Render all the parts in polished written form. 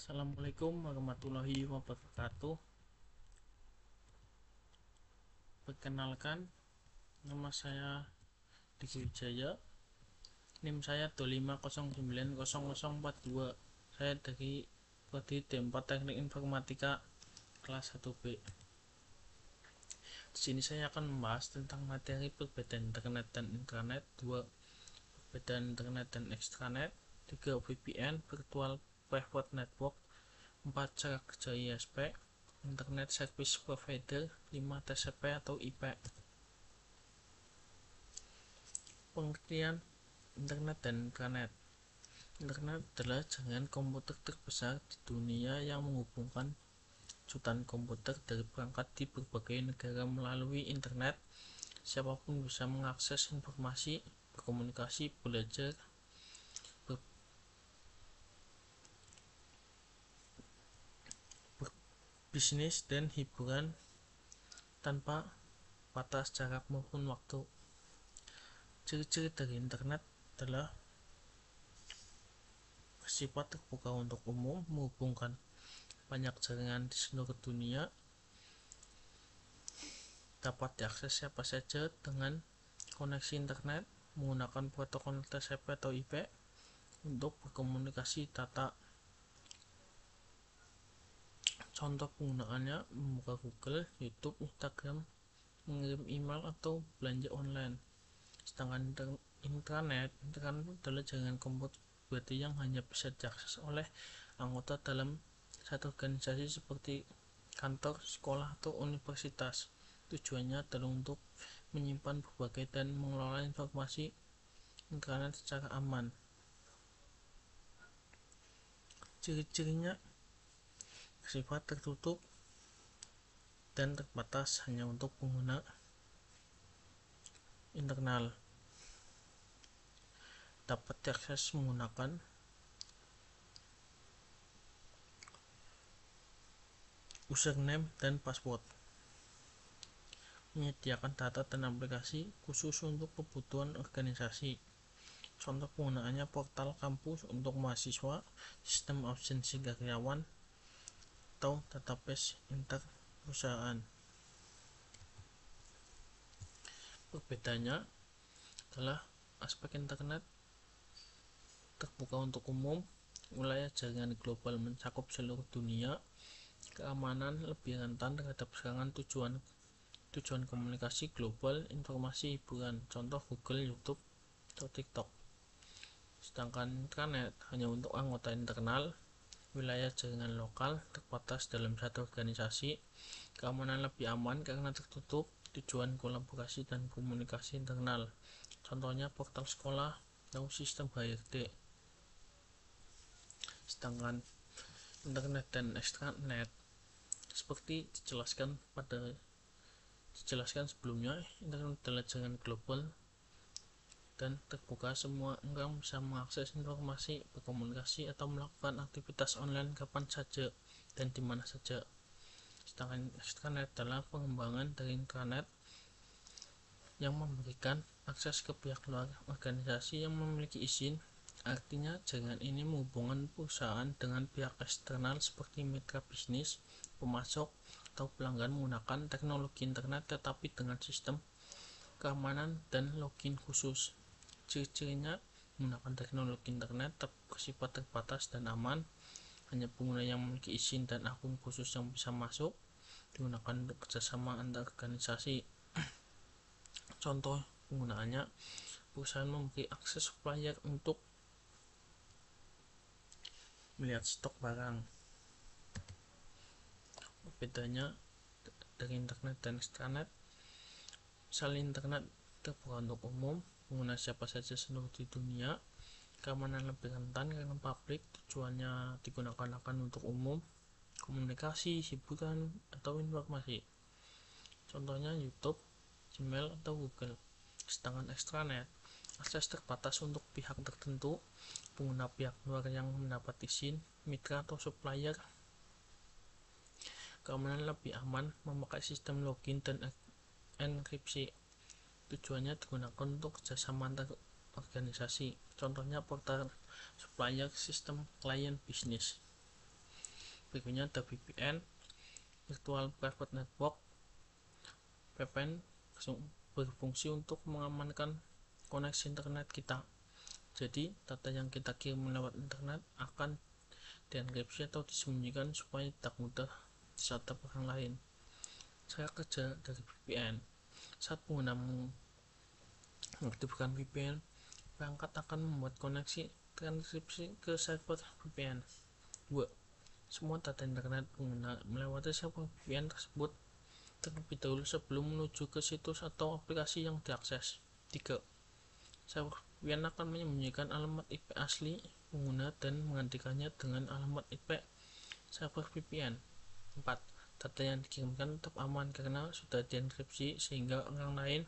Assalamualaikum warahmatullahi wabarakatuh. Perkenalkan, nama saya Diki Wijaya. NIM saya 250900042. Saya dari Prodi D4 Teknik Informatika kelas 1B. Di sini saya akan membahas tentang materi perbedaan internet dan intranet, 2 perbedaan internet dan extranet, 3 VPN Virtual Private Network, 4 cara kerja ISP, Internet Service Provider, 5 TCP atau IP. Pengertian internet dan intranet. Internet adalah jaringan komputer terbesar di dunia yang menghubungkan jutaan komputer dari perangkat di berbagai negara melalui internet. Siapapun bisa mengakses informasi, berkomunikasi, belajar, berbisnis, dan hiburan tanpa batas jarak maupun waktu. Ciri-ciri dari internet adalah bersifat terbuka untuk umum, menghubungkan banyak jaringan di seluruh dunia, dapat diakses siapa saja dengan koneksi internet, menggunakan protokol TCP atau IP untuk berkomunikasi data. Contoh penggunaannya membuka Google, YouTube, Instagram, mengirim email atau belanja online. Sedangkan intranet adalah jaringan komputer pribadi yang hanya bisa diakses oleh anggota dalam satu organisasi seperti kantor, sekolah, atau universitas. Tujuannya adalah untuk menyimpan berbagai dan mengelola informasi intranet secara aman. Ciri-cirinya bersifat tertutup dan terbatas hanya untuk pengguna internal. Dapat diakses menggunakan username dan password. Menyediakan data dan aplikasi khusus untuk kebutuhan organisasi. Contoh penggunaannya portal kampus untuk mahasiswa, sistem absensi karyawan, atau database inter perusahaan. Perbedaannya adalah aspek internet terbuka untuk umum, wilayah jaringan global mencakup seluruh dunia, keamanan lebih rentan terhadap serangan, tujuan komunikasi global, informasi, hiburan, contoh Google, YouTube, atau TikTok. Sedangkan intranet hanya untuk anggota internal, wilayah jaringan lokal, terbatas dalam satu organisasi, keamanan lebih aman karena tertutup, tujuan kolaborasi dan komunikasi internal, contohnya portal sekolah atau sistem HRD. Sedangkan internet dan extranet seperti dijelaskan sebelumnya, internet adalah jaringan global dan terbuka. Semua orang bisa mengakses informasi, berkomunikasi, atau melakukan aktivitas online kapan saja dan di mana saja. Sedangkan extranet adalah pengembangan dari intranet yang memberikan akses ke pihak luar organisasi yang memiliki izin. Artinya, jaringan ini menghubungkan perusahaan dengan pihak eksternal seperti mitra bisnis, pemasok, atau pelanggan menggunakan teknologi internet tetapi dengan sistem keamanan dan login khusus. Ciri-cirinya menggunakan teknologi internet bersifat terbatas dan aman, hanya pengguna yang memiliki izin dan akun khusus yang bisa masuk, digunakan untuk kerjasama antar organisasi. Contoh penggunaannya, perusahaan memberi akses supplier untuk melihat stok barang. Bedanya dari internet dan extranet, misal internet terbuka untuk umum, pengguna siapa saja seluruh di dunia, keamanan lebih rentan karena publik, tujuannya digunakan akan untuk umum, komunikasi, hiburan, atau informasi, contohnya YouTube, Gmail, atau Google. Sedangkan extranet, akses terbatas untuk pihak tertentu, pengguna pihak luar yang mendapat izin, mitra atau supplier, keamanan lebih aman, memakai sistem login dan enkripsi, tujuannya digunakan untuk kerjasama antar organisasi, contohnya portal supplier, sistem klien bisnis. Berikutnya ada VPN, Virtual Private Network. VPN berfungsi untuk mengamankan koneksi internet kita. Jadi data yang kita kirim lewat internet akan dienkripsi atau disembunyikan supaya tidak mudah disadap orang lain. Cara kerja dari VPN: saat pengguna mengaktifkan VPN, perangkat akan membuat koneksi transenkripsi ke server VPN. 2. Semua data internet pengguna melewati server VPN tersebut terlebih dahulu sebelum menuju ke situs atau aplikasi yang diakses. 3. Server VPN akan menyembunyikan alamat IP asli pengguna dan menggantikannya dengan alamat IP server VPN. 4. Data yang dikirimkan tetap aman karena sudah dienkripsi sehingga orang lain,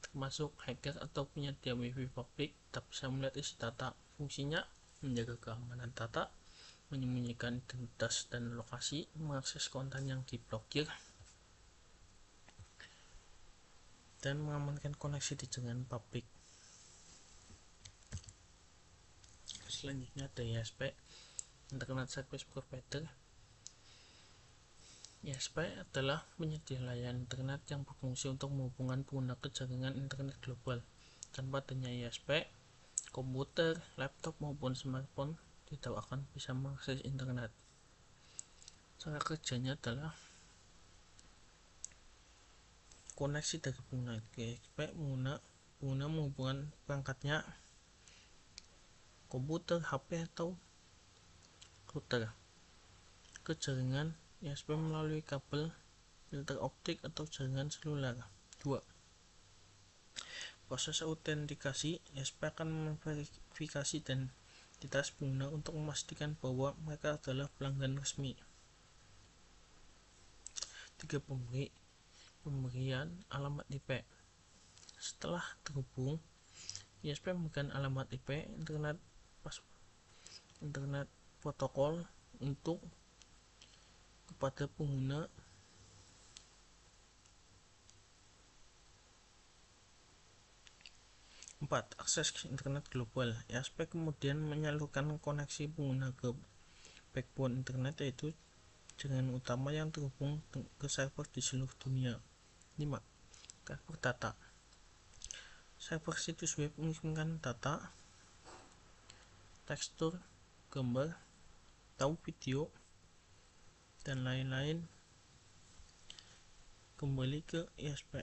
termasuk hacker atau penyedia WiFi publik, tak bisa melihat isi data. Fungsinya menjaga keamanan data, menyembunyikan identitas dan lokasi, mengakses konten yang diblokir, dan mengamankan koneksi di jaringan publik. Selanjutnya ada ISP, Internet Service Provider. ISP adalah penyedia layanan internet yang berfungsi untuk menghubungkan pengguna ke jaringan internet global. Tanpa adanya ISP, komputer, laptop maupun smartphone tidak akan bisa mengakses internet. Cara kerjanya adalah koneksi dari pengguna ke ISP, pengguna menghubungkan perangkatnya, komputer, HP atau router ke jaringan ISP melalui kabel, filter optik atau jaringan seluler. 2. Proses autentikasi: ISP akan memverifikasi identitas pengguna untuk memastikan bahwa mereka adalah pelanggan resmi. 3. Pemberian alamat IP. Setelah terhubung, ISP memberikan alamat IP internet protokol untuk kepada pengguna. 4. Akses internet global. ISP kemudian menyalurkan koneksi pengguna ke backbone internet, yaitu jaringan utama yang terhubung ke server di seluruh dunia. 5. Server data. Server situs web mengirimkan data, tekstur, gambar, atau video, dan lain-lain kembali ke ISP.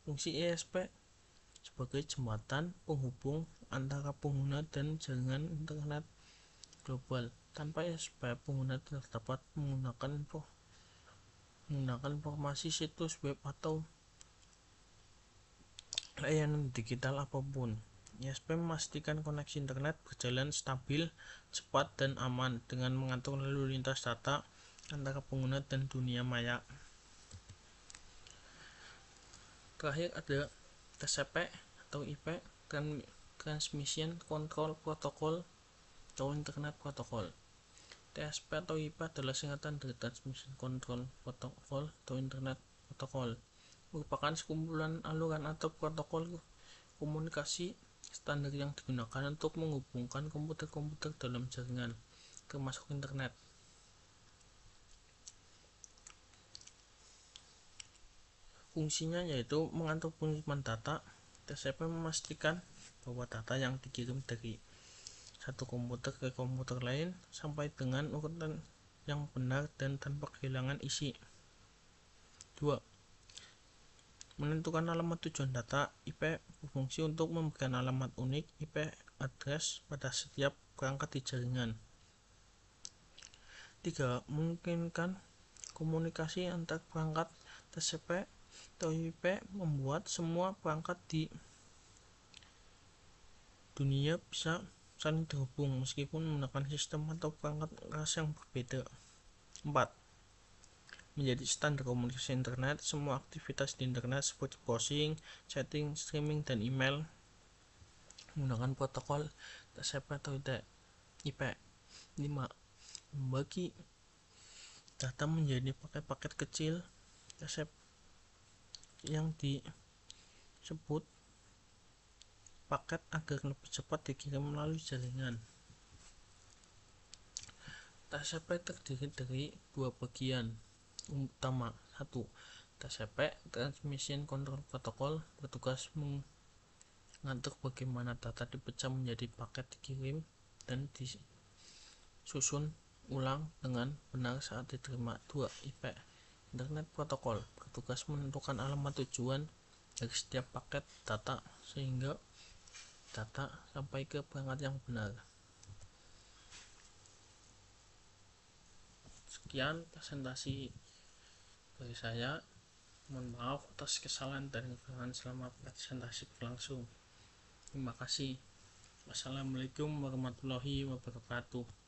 Fungsi ISP sebagai jembatan penghubung antara pengguna dan jaringan internet global. Tanpa ISP, pengguna tidak dapat menggunakan informasi situs web atau layanan digital apapun. ISP memastikan koneksi internet berjalan stabil, cepat, dan aman dengan mengatur lalu lintas data antara pengguna dan dunia maya. Terakhir ada TCP atau IP, Transmission Control Protocol atau Internet Protocol. TCP atau IP adalah singkatan dari Transmission Control Protocol atau Internet Protocol. Merupakan sekumpulan aluran atau protokol komunikasi standar yang digunakan untuk menghubungkan komputer-komputer dalam jaringan, termasuk internet. Fungsinya yaitu mengatur pengiriman data. TCP memastikan bahwa data yang dikirim dari satu komputer ke komputer lain sampai dengan urutan yang benar dan tanpa kehilangan isi. 2. Menentukan alamat tujuan data. IP berfungsi untuk memberikan alamat unik IP address pada setiap perangkat di jaringan. 3. Memungkinkan komunikasi antar perangkat. TCP atau IP membuat semua perangkat di dunia bisa saling terhubung meskipun menggunakan sistem atau perangkat keras yang berbeda. 4. Menjadi standar komunikasi internet. Semua aktivitas di internet seperti browsing, chatting, streaming, dan email menggunakan protokol TCP atau IP. 5. Membagi data menjadi paket-paket kecil TCP yang disebut paket agar lebih cepat dikirim melalui jaringan. TCP terdiri dari dua bagian utama. 1. TCP Transmission Control Protocol bertugas mengatur bagaimana data dipecah menjadi paket dikirim dan disusun ulang dengan benar saat diterima. 2. IP Internet Protocol bertugas menentukan alamat tujuan dari setiap paket data sehingga data sampai ke perangkat yang benar. Sekian presentasi dari saya. Mohon maaf atas kesalahan dan kekurangan selama presentasi berlangsung. Terima kasih. Wassalamualaikum warahmatullahi wabarakatuh.